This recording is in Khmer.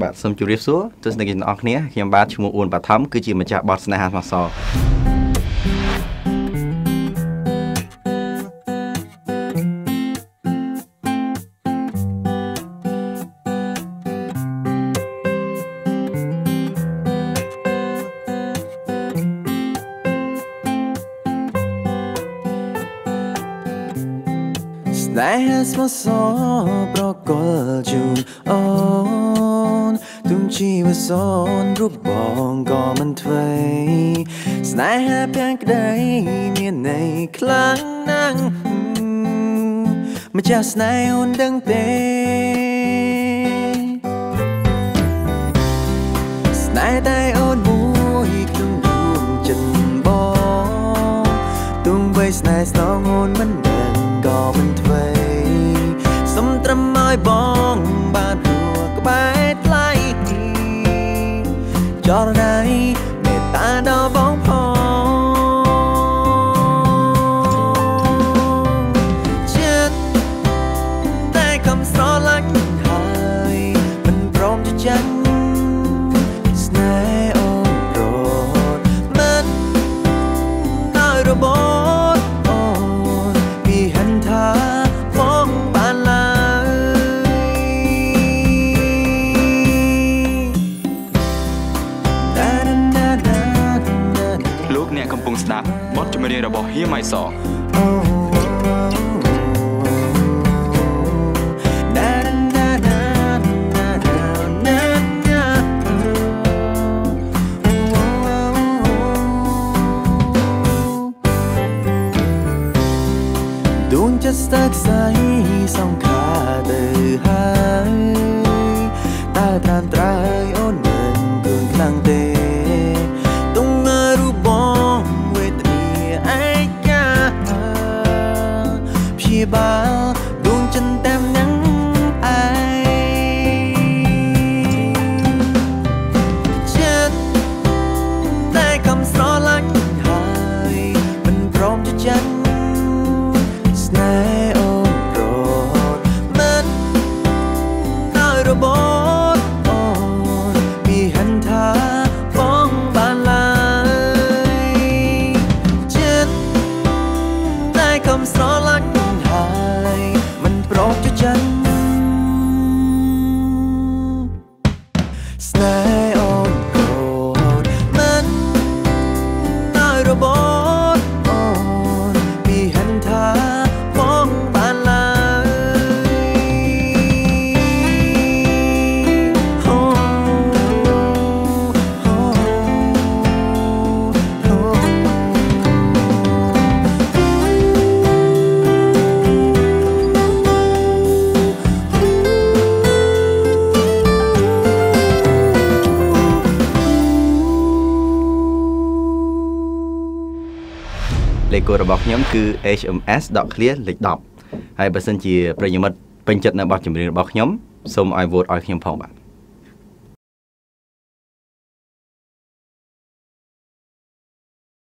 បាទសូមជម្រាបសួរទស្សនិកជនទាំងអស់គ្នាខ្ញុំបាទឈ្មោះអ៊ូនបាថំគឺជាម្ចាស់បទស្នេហាស្មោះសរស្នេហាស្មោះសរប្រកល់ជូនអូនទុំជីវសូនរូបបងក៏មិនធ្វេស្នេហាទាំងក្តីមានន័យខ្លាំងណាស់ម្ចាស់ស្នេហ៍អូនដឹងទេស្នេហ៍តែអូនមួយក្នុងដួងចិត្តបងទុំបីស្នេហ៍ស្នងអូនមិនដឹងក៏មិនធ្វេសុំត្រឹមឲ្យបងបានរួចក្បែរថ្លៃចរណៃមេត្តាដល់បងផងចិត្តតែខំស្រឡាញ់ហើយមិនព្រមจะចាញ់ស្នេហ៍អូនរត់មិនឲ្យរបបស្ដាប់បទចម្រៀងរបស់ហៀមម៉ៃសដួងចិត្តស្ទើរខ្សែសង្ខារទៅហើយតែត្រានត្រើយអូនមិនគួរខ្លាំងទេទុំរូបបងព្យាបាលដួងចិនតែមនឹងឯចិត្តតែខំស្រឡាញ់ហើយមិនព្រមจะចាញ់ស្នេហ៍អូនរត់មិនឲ្យរបបអូនពីហិនថាបងបានឡើយចិត្តតែខំស្រឡាញ់មិនព្រមจะចាញ់ស្នេហ៍អូនរត់មិនឲ្យរបបអូនពីហិនថាបងបានឡើលេខកូដរបស់ខ្ញុំគឺ HMS ដកឃ្លាលេខ10ហើយបើសិនជាប្រិយមិត្តពេញចិត្តនៅបទចម្រៀងរបស់ខ្ញុំសូមឲ្យ vote ឲ្យខ្ញុំផងបាទ